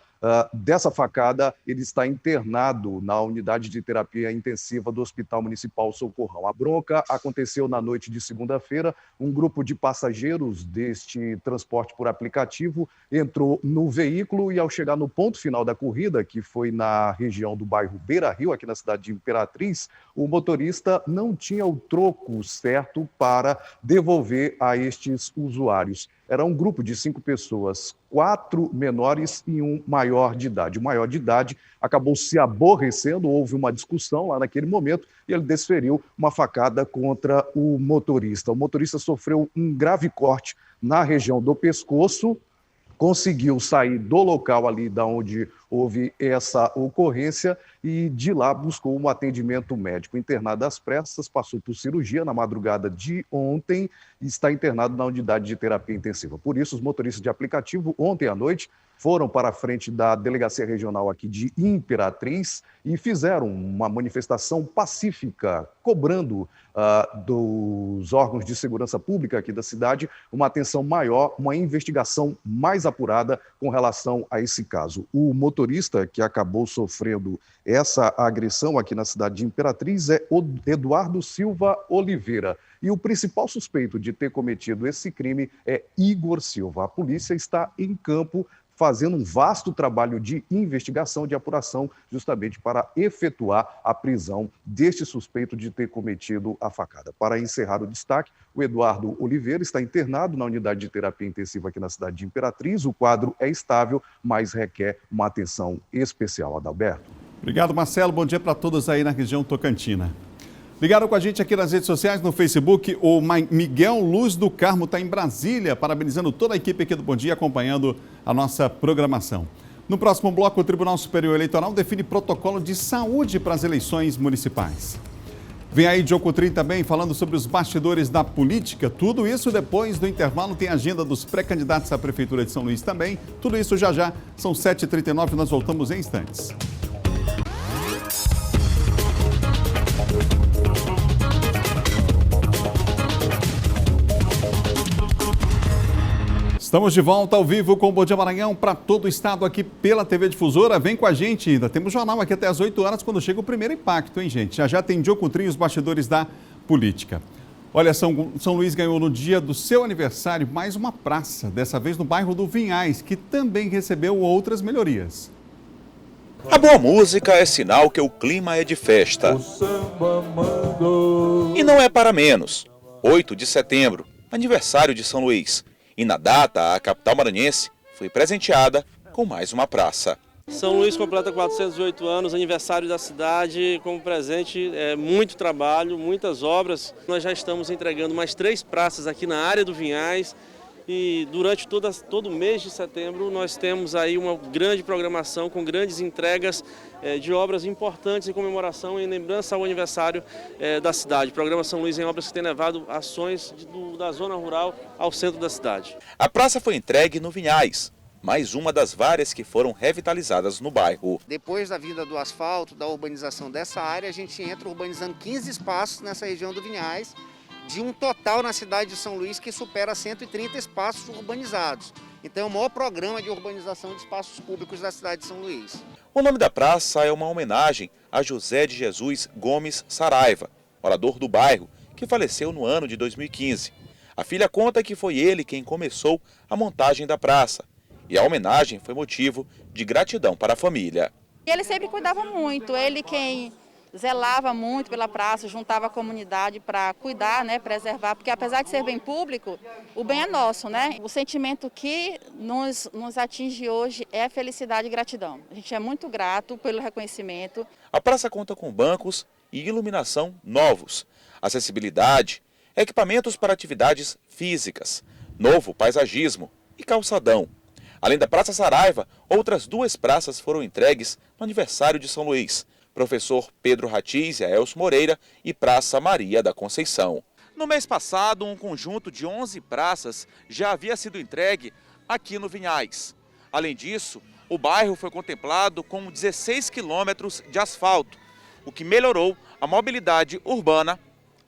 dessa facada, ele está internado na unidade de terapia intensiva do Hospital Municipal Socorrão. A bronca aconteceu na noite de segunda-feira. Um grupo de passageiros deste transporte por aplicativo entrou no veículo e, ao chegar no ponto final da corrida, que foi na região do bairro Beira Rio, aqui na cidade de Imperatriz, o motorista não tinha o troco certo para devolver a estes usuários. Era um grupo de 5 pessoas, 4 menores e um maior de idade. O maior de idade acabou se aborrecendo, houve uma discussão lá naquele momento e ele desferiu uma facada contra o motorista. O motorista sofreu um grave corte na região do pescoço, conseguiu sair do local ali da onde houve essa ocorrência e de lá buscou um atendimento médico. Internado às pressas, passou por cirurgia na madrugada de ontem e está internado na unidade de terapia intensiva. Por isso, os motoristas de aplicativo, ontem à noite, foram para a frente da Delegacia Regional aqui de Imperatriz e fizeram uma manifestação pacífica, cobrando dos órgãos de segurança pública aqui da cidade uma atenção maior, uma investigação mais apurada com relação a esse caso. O motorista que acabou sofrendo essa agressão aqui na cidade de Imperatriz é o Eduardo Silva Oliveira. E o principal suspeito de ter cometido esse crime é Igor Silva. A polícia está em campo fazendo um vasto trabalho de investigação, de apuração, justamente para efetuar a prisão deste suspeito de ter cometido a facada. Para encerrar o destaque, o Eduardo Oliveira está internado na unidade de terapia intensiva aqui na cidade de Imperatriz. O quadro é estável, mas requer uma atenção especial. Adalberto.
Obrigado, Marcelo. Bom dia para todos aí na região Tocantina. Ligaram com a gente aqui nas redes sociais, no Facebook, o Miguel Luz do Carmo está em Brasília, parabenizando toda a equipe aqui do Bom Dia, acompanhando a nossa programação. No próximo bloco, o Tribunal Superior Eleitoral define protocolo de saúde para as eleições municipais. Vem aí Diogo Coutrin também falando sobre os bastidores da política. Tudo isso depois do intervalo, tem a agenda dos pré-candidatos à Prefeitura de São Luís também. Tudo isso já já, são 7h39, nós voltamos em instantes. Estamos de volta ao vivo com o Bom Dia Maranhão para todo o estado aqui pela TV Difusora. Vem com a gente, ainda temos jornal aqui até às 8 horas quando chega o primeiro impacto, hein, gente? Já tem Diogo Coutrin, os bastidores da política. Olha, São Luís ganhou no dia do seu aniversário mais uma praça, dessa vez no bairro do Vinhais, que também recebeu outras melhorias.
A boa música é sinal que o clima é de festa. E não é para menos. 8 de setembro, aniversário de São Luís. E na data, a capital maranhense foi presenteada com mais uma praça.
São Luís completa 408 anos, aniversário da cidade, como presente, muito trabalho, muitas obras. Nós já estamos entregando mais 3 praças aqui na área do Vinhais e durante todo o mês de setembro nós temos aí uma grande programação com grandes entregas de obras importantes em comemoração e em lembrança ao aniversário da cidade. O programa São Luís em Obras que tem levado ações da zona rural ao centro da cidade.
A praça foi entregue no Vinhais, mais uma das várias que foram revitalizadas no bairro.
Depois da vinda do asfalto, da urbanização dessa área, a gente entra urbanizando 15 espaços nessa região do Vinhais, de um total na cidade de São Luís que supera 130 espaços urbanizados. Então é o maior programa de urbanização de espaços públicos da cidade de São Luís.
O nome da praça é uma homenagem a José de Jesus Gomes Saraiva, morador do bairro, que faleceu no ano de 2015. A filha conta que foi ele quem começou a montagem da praça. E a homenagem foi motivo de gratidão para a família.
Ele sempre cuidava muito, ele quem zelava muito pela praça, juntava a comunidade para cuidar, né, preservar, porque apesar de ser bem público, o bem é nosso, né? O sentimento que nos atinge hoje é felicidade e gratidão. A gente é muito grato pelo reconhecimento.
A praça conta com bancos e iluminação novos, acessibilidade, equipamentos para atividades físicas, novo paisagismo e calçadão. Além da Praça Saraiva, outras 2 praças foram entregues no aniversário de São Luís. Professor Pedro Ratiz e Aelso Moreira e Praça Maria da Conceição. No mês passado, um conjunto de 11 praças já havia sido entregue aqui no Vinhais. Além disso, o bairro foi contemplado com 16 quilômetros de asfalto, o que melhorou a mobilidade urbana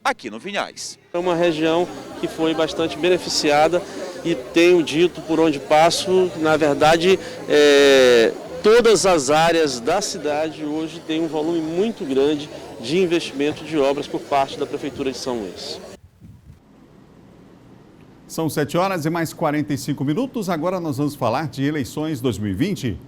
aqui no Vinhais.
É uma região que foi bastante beneficiada e tenho dito por onde passo, na verdade, todas as áreas da cidade hoje têm um volume muito grande de investimento de obras por parte da Prefeitura de São Luís.
São 7 horas e mais 45 minutos. Agora nós vamos falar de eleições 2020.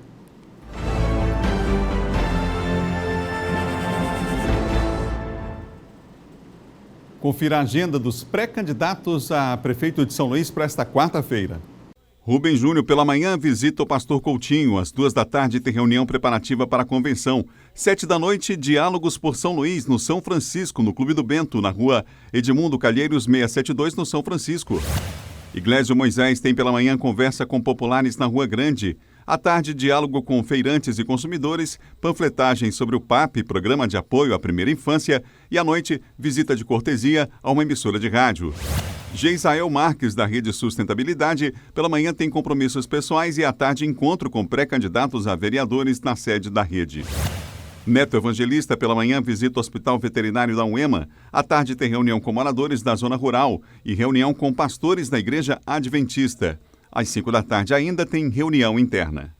Confira a agenda dos pré-candidatos a prefeito de São Luís para esta quarta-feira. Rubem Júnior, pela manhã, visita o pastor Coutinho. Às 2 da tarde, tem reunião preparativa para a convenção. 7 da noite, diálogos por São Luís, no São Francisco, no Clube do Bento, na rua Edmundo Calheiros 672, no São Francisco. Iglesio Moisés tem pela manhã conversa com populares na Rua Grande. À tarde, diálogo com feirantes e consumidores, panfletagem sobre o PAP, Programa de Apoio à Primeira Infância, e à noite, visita de cortesia a uma emissora de rádio. Geisael Marques, da Rede Sustentabilidade, pela manhã tem compromissos pessoais e à tarde encontro com pré-candidatos a vereadores na sede da rede. Neto Evangelista, pela manhã, visita o Hospital Veterinário da UEMA. À tarde tem reunião com moradores da zona rural e reunião com pastores da Igreja Adventista. Às 5 da tarde ainda tem reunião interna.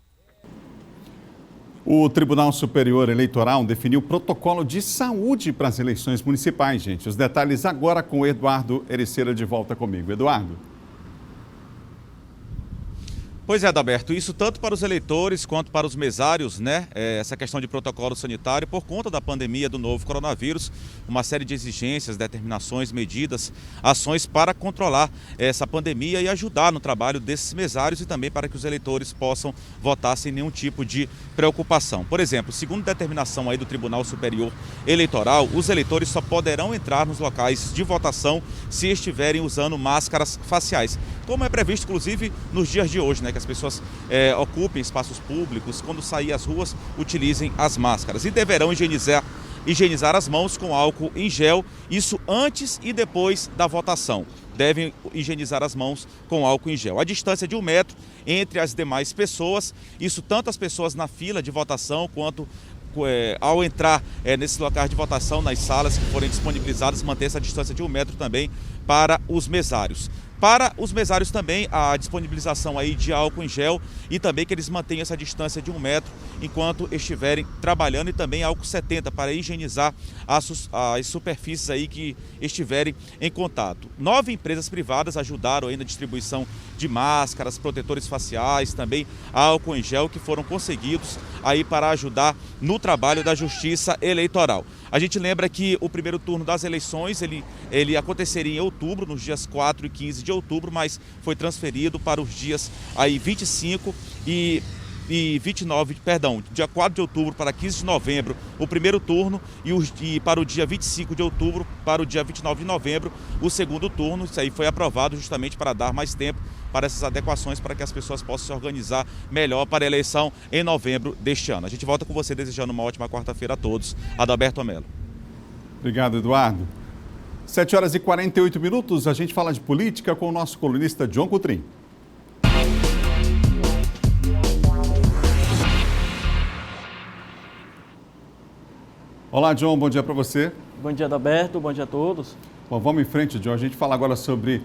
O Tribunal Superior Eleitoral definiu protocolo de saúde para as eleições municipais, gente. Os detalhes agora com o Eduardo Ericeira de volta comigo. Eduardo.
Pois é, Adalberto, isso tanto para os eleitores quanto para os mesários, né? Essa questão de protocolo sanitário, por conta da pandemia do novo coronavírus, uma série de exigências, determinações, medidas, ações para controlar essa pandemia e ajudar no trabalho desses mesários e também para que os eleitores possam votar sem nenhum tipo de preocupação. Por exemplo, segundo determinação aí do Tribunal Superior Eleitoral, os eleitores só poderão entrar nos locais de votação se estiverem usando máscaras faciais, como é previsto, inclusive, nos dias de hoje, né? Que as pessoas ocupem espaços públicos, quando sair às ruas, utilizem as máscaras e deverão higienizar as mãos com álcool em gel, isso antes e depois da votação. Devem higienizar as mãos com álcool em gel. A distância de 1 metro entre as demais pessoas, isso tanto as pessoas na fila de votação quanto ao entrar nesses locais de votação, nas salas que forem disponibilizadas, manter essa distância de 1 metro também para os mesários. Para os mesários também, a disponibilização aí de álcool em gel e também que eles mantenham essa distância de 1 metro enquanto estiverem trabalhando e também álcool 70 para higienizar as superfícies aí que estiverem em contato. 9 empresas privadas ajudaram aí na distribuição de máscaras, protetores faciais, também álcool em gel que foram conseguidos aí para ajudar no trabalho da Justiça Eleitoral. A gente lembra que o primeiro turno das eleições, ele aconteceria em outubro, nos dias 4 e 15 de outubro, mas foi transferido para os dias aí 25 e 29, dia 4 de outubro para 15 de novembro, o primeiro turno, e para o dia 25 de outubro, para o dia 29 de novembro, o segundo turno. Isso aí foi aprovado justamente para dar mais tempo para essas adequações, para que as pessoas possam se organizar melhor para a eleição em novembro deste ano. A gente volta com você desejando uma ótima quarta-feira a todos. Adalberto Melo.
Obrigado, Eduardo. 7 horas e 48 minutos, a gente fala de política com o nosso colunista John Coutrin. Olá, John, bom dia para você.
Bom dia, Adalberto, bom dia a todos.
Bom, vamos em frente, John. A gente fala agora sobre,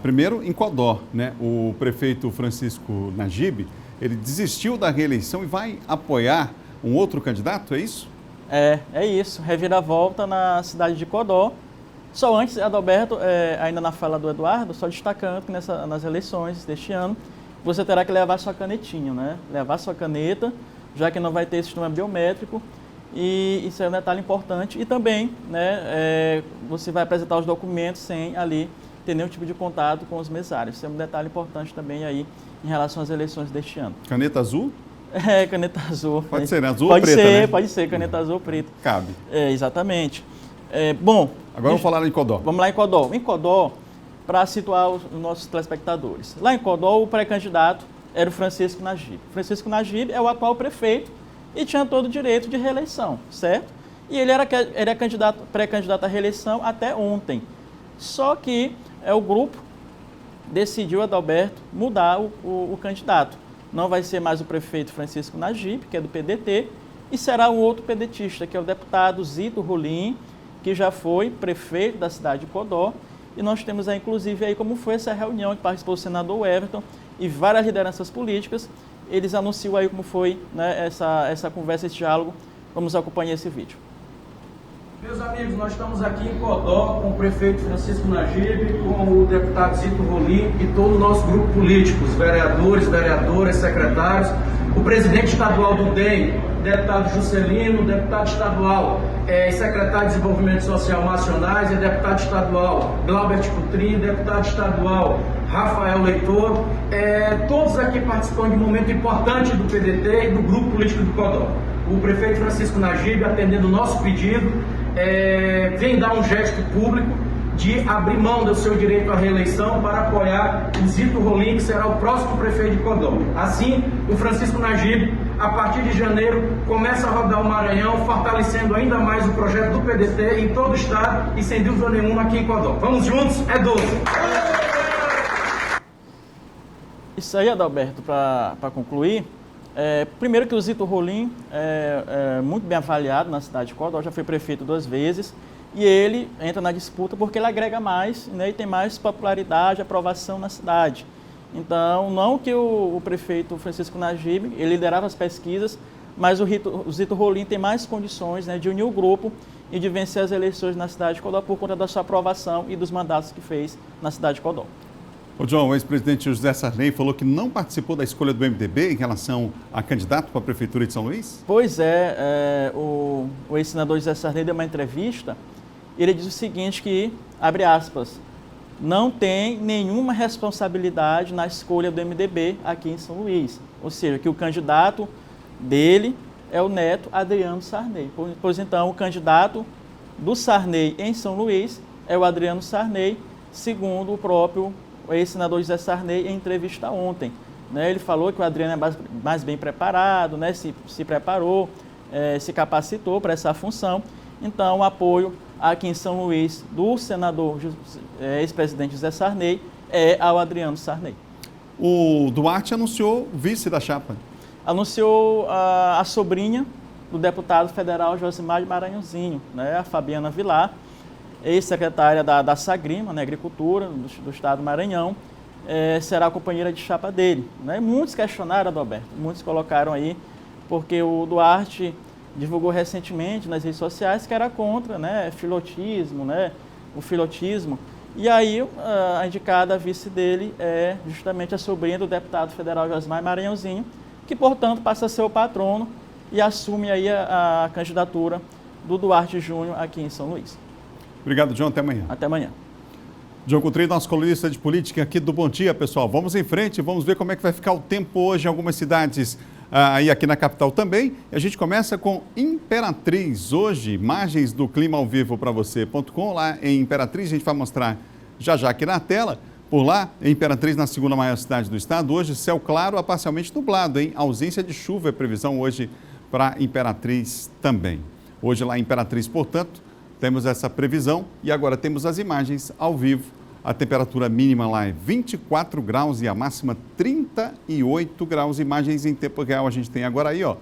primeiro, em Codó, né? O prefeito Francisco Najib, ele desistiu da reeleição e vai apoiar um outro candidato, é isso?
É isso. Reviravolta na cidade de Codó. Só antes, Adalberto, ainda na fala do Eduardo, só destacando que nas eleições deste ano, você terá que levar sua canetinha, né? Levar sua caneta, já que não vai ter sistema biométrico. E isso é um detalhe importante. E também, né, você vai apresentar os documentos sem ali ter nenhum tipo de contato com os mesários. Isso é um detalhe importante também aí em relação às eleições deste ano.
Caneta azul?
Caneta azul.
Pode ser, né? Azul ou preta, né?
Pode ser, caneta azul ou preta.
Cabe.
Exatamente. Bom...
Agora vamos falar em Codó.
Vamos lá em Codó. Em Codó, para situar os nossos telespectadores. Lá em Codó, o pré-candidato era o Francisco Najib. Francisco Najib é o atual prefeito e tinha todo o direito de reeleição, certo? E ele era pré-candidato à reeleição até ontem. Só que o grupo decidiu, Adalberto, mudar o candidato. Não vai ser mais o prefeito Francisco Najib, que é do PDT, e será um outro pedetista, que é o deputado Zito Rolim, que já foi prefeito da cidade de Codó. E nós temos aí, inclusive, aí como foi essa reunião que participou o senador Everton e várias lideranças políticas. Eles anunciam aí como foi, né, essa conversa, esse diálogo. Vamos acompanhar esse vídeo.
Meus amigos, nós estamos aqui em Codó com o prefeito Francisco Najib, com o deputado Zito Rolim e todo o nosso grupo político, os vereadores, vereadoras, secretários, o presidente estadual do DEM, deputado Juscelino, deputado estadual e secretário de Desenvolvimento Social Nacionais, e deputado estadual Glaubert Coutrinho, deputado estadual Rafael Leitor, todos aqui participando de um momento importante do PDT e do grupo político do Codó. O prefeito Francisco Najib, atendendo o nosso pedido, vem dar um gesto público de abrir mão do seu direito à reeleição para apoiar o Zito Rolim, que será o próximo prefeito de Codó. Assim, o Francisco Najib, a partir de janeiro, começa a rodar o Maranhão, fortalecendo ainda mais o projeto do PDT em todo o estado e, sem dúvida nenhuma, aqui em Codó. Vamos juntos? É 12!
Isso aí, Adalberto, para concluir. Primeiro que o Zito Rolim é muito bem avaliado na cidade de Codó, já foi prefeito 2 vezes, e ele entra na disputa porque ele agrega mais, né, e tem mais popularidade, aprovação na cidade. Então, não que o prefeito Francisco Najib, ele liderava as pesquisas, mas o Zito Rolim tem mais condições, né, de unir o grupo e de vencer as eleições na cidade de Codó por conta da sua aprovação e dos mandatos que fez na cidade de Codó.
O John, o ex-presidente José Sarney falou que não participou da escolha do MDB em relação a candidato para a Prefeitura de São Luís?
Pois é, o ex-senador José Sarney deu uma entrevista e ele diz o seguinte, que, abre aspas, não tem nenhuma responsabilidade na escolha do MDB aqui em São Luís. Ou seja, que o candidato dele é o neto Adriano Sarney. Pois então, o candidato do Sarney em São Luís é o Adriano Sarney, segundo o próprio ex-senador José Sarney em entrevista ontem. Né, ele falou que o Adriano é mais bem preparado, né, se preparou, se capacitou para essa função. Então, o apoio aqui em São Luís do senador ex-presidente José Sarney é ao Adriano Sarney.
O Duarte anunciou vice da chapa.
Anunciou a sobrinha do deputado federal Josimar de Maranhãozinho, né, a Fabiana Vilar, ex-secretária da Sagrima, né, Agricultura, do estado do Maranhão, será a companheira de chapa dele. Né? Muitos questionaram, Adalberto, muitos colocaram aí, porque o Duarte divulgou recentemente nas redes sociais que era contra, né, filotismo, né, o filotismo. E aí a indicada vice dele é justamente a sobrinha do deputado federal Josimar Maranhãozinho, que, portanto, passa a ser o patrono e assume aí a candidatura do Duarte Júnior aqui em São Luís.
Obrigado, John. Até amanhã.
Até amanhã.
John Coutrinho, nosso colunista de política aqui do Bom Dia, pessoal. Vamos em frente, vamos ver como é que vai ficar o tempo hoje em algumas cidades aí aqui na capital também. E a gente começa com Imperatriz. Hoje, imagens do clima ao vivo para você.com. Lá em Imperatriz, a gente vai mostrar já aqui na tela. Por lá, Imperatriz, na segunda maior cidade do estado. Hoje, céu claro a parcialmente nublado, hein? Ausência de chuva é previsão hoje para Imperatriz também. Hoje lá em Imperatriz, portanto, temos essa previsão e agora temos as imagens ao vivo. A temperatura mínima lá é 24 graus e a máxima 38 graus. Imagens em tempo real a gente tem agora aí, ó,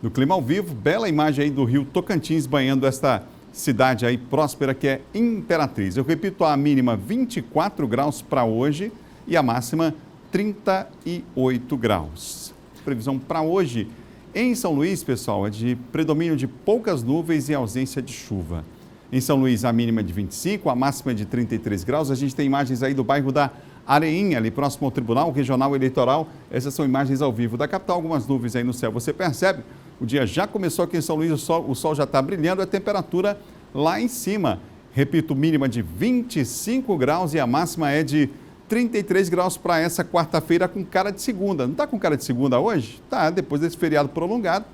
no clima ao vivo. Bela imagem aí do rio Tocantins banhando esta cidade aí próspera que é Imperatriz. Eu repito, a mínima 24 graus para hoje e a máxima 38 graus. Previsão para hoje em São Luís, pessoal, é de predomínio de poucas nuvens e ausência de chuva. Em São Luís, a mínima é de 25, a máxima é de 33 graus. A gente tem imagens aí do bairro da Areinha, ali próximo ao Tribunal Regional Eleitoral. Essas são imagens ao vivo da capital, algumas nuvens aí no céu. Você percebe, o dia já começou aqui em São Luís, o sol já está brilhando, a temperatura lá em cima. Repito, mínima de 25 graus e a máxima é de 33 graus para essa quarta-feira com cara de segunda. Não está com cara de segunda hoje? Tá, depois desse feriado prolongado.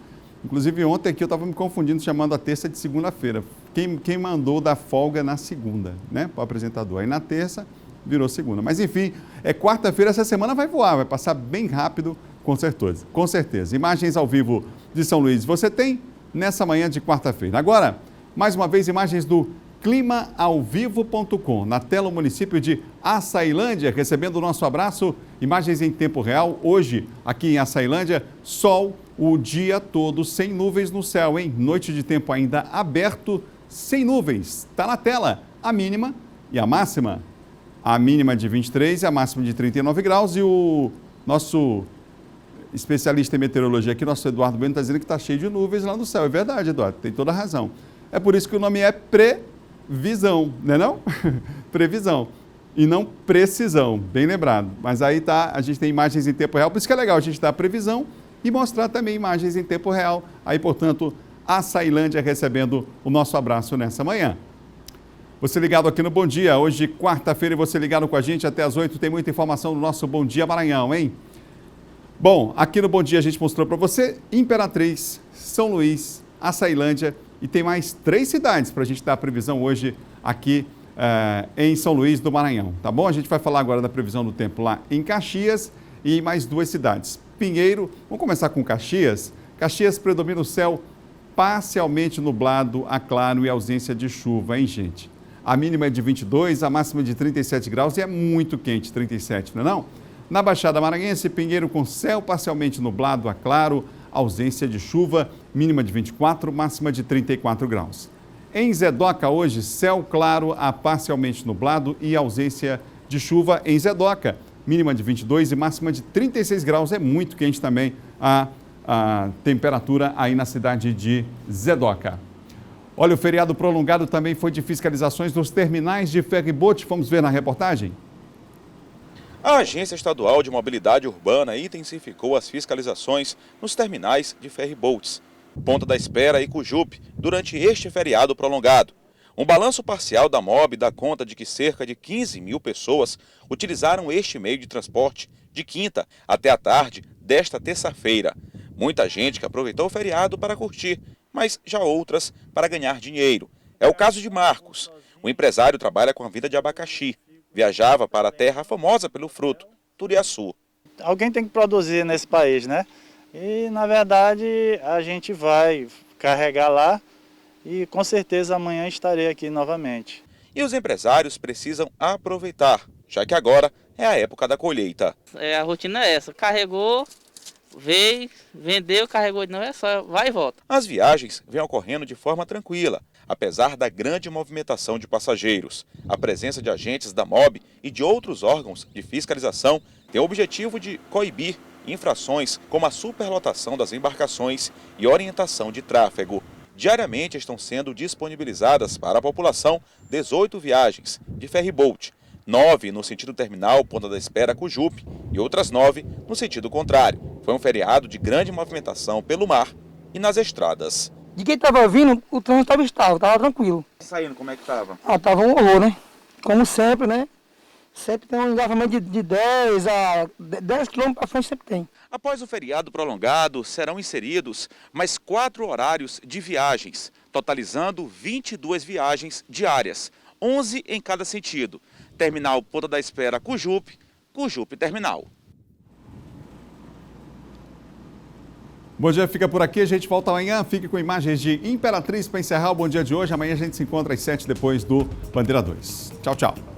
Inclusive ontem aqui eu estava me confundindo, chamando a terça de segunda-feira. Quem mandou dar folga na segunda, né, para o apresentador. Aí na terça virou segunda. Mas enfim, quarta-feira, essa semana vai voar, vai passar bem rápido, com certeza. Com certeza. Imagens ao vivo de São Luís você tem nessa manhã de quarta-feira. Agora, mais uma vez, imagens do climaalvivo.com. Na tela, o município de Açailândia, recebendo o nosso abraço. Imagens em tempo real. Hoje, aqui em Açailândia, sol o dia todo, sem nuvens no céu, hein? Noite de tempo ainda aberto, sem nuvens. Está na tela a mínima e a máxima. A mínima de 23 e a máxima de 39 graus. E o nosso especialista em meteorologia aqui, nosso Eduardo Bueno, está dizendo que está cheio de nuvens lá no céu. É verdade, Eduardo, tem toda a razão. É por isso que o nome é previsão, não é não? Previsão. E não precisão, bem lembrado. Mas aí tá, a gente tem imagens em tempo real, por isso que é legal a gente dar a previsão e mostrar também imagens em tempo real. Aí, portanto, a Açailândia recebendo o nosso abraço nessa manhã. Você ligado aqui no Bom Dia, hoje quarta-feira, e você ligado com a gente até às 8, tem muita informação no nosso Bom Dia Maranhão, hein? Bom, aqui no Bom Dia a gente mostrou para você Imperatriz, São Luís, Açailândia e tem mais 3 cidades para a gente dar a previsão hoje aqui em São Luís do Maranhão, tá bom? A gente vai falar agora da previsão do tempo lá em Caxias e mais 2 cidades. Pinheiro, vamos começar com Caxias. Caxias predomina o céu parcialmente nublado a claro e ausência de chuva, hein, gente? A mínima é de 22, a máxima de 37 graus e é muito quente, 37, não é não? Na Baixada Maranhense, Pinheiro com céu parcialmente nublado a claro, ausência de chuva, mínima de 24, máxima de 34 graus. Em Zedoca hoje, céu claro a parcialmente nublado e ausência de chuva em Zedoca, mínima de 22 e máxima de 36 graus, é muito quente também a temperatura aí na cidade de Zedoca. Olha, o feriado prolongado também foi de fiscalizações nos terminais de ferry-boat, vamos ver na reportagem?
A Agência Estadual de Mobilidade Urbana intensificou as fiscalizações nos terminais de ferry-boats, Ponta da Espera e Cujupe, durante este feriado prolongado. Um balanço parcial da MOB dá conta de que cerca de 15 mil pessoas utilizaram este meio de transporte de quinta até a tarde desta terça-feira. Muita gente que aproveitou o feriado para curtir, mas já outras para ganhar dinheiro. É o caso de Marcos. O empresário trabalha com a vida de abacaxi. Viajava para a terra famosa pelo fruto, Turiaçu.
Alguém tem que produzir nesse país, né? E, na verdade, a gente vai carregar lá e, com certeza, amanhã estarei aqui novamente.
E os empresários precisam aproveitar, já que agora é a época da colheita.
A rotina é essa, carregou, veio, vendeu, carregou de novo, é só vai e volta.
As viagens vêm ocorrendo de forma tranquila, apesar da grande movimentação de passageiros. A presença de agentes da MOB e de outros órgãos de fiscalização tem o objetivo de coibir infrações como a superlotação das embarcações e orientação de tráfego. Diariamente estão sendo disponibilizadas para a população 18 viagens de ferry-boat, 9 no sentido terminal Ponta da Espera Cujupe e outras 9 no sentido contrário. Foi um feriado de grande movimentação pelo mar e nas estradas.
De quem estava vindo, o trânsito estava estável, estava tranquilo.
Saindo, como é que estava?
Estava um horror, né? Como sempre, né? Sempre tem um engarrafamento de 10 quilômetros para frente, sempre tem.
Após o feriado prolongado, serão inseridos mais 4 horários de viagens, totalizando 22 viagens diárias, 11 em cada sentido. Terminal Ponta da Espera Cujupe, Cujupe Terminal.
Bom Dia fica por aqui, a gente volta amanhã. Fique com imagens de Imperatriz para encerrar o Bom Dia de hoje. Amanhã a gente se encontra às 7 depois do Bandeira 2. Tchau, tchau.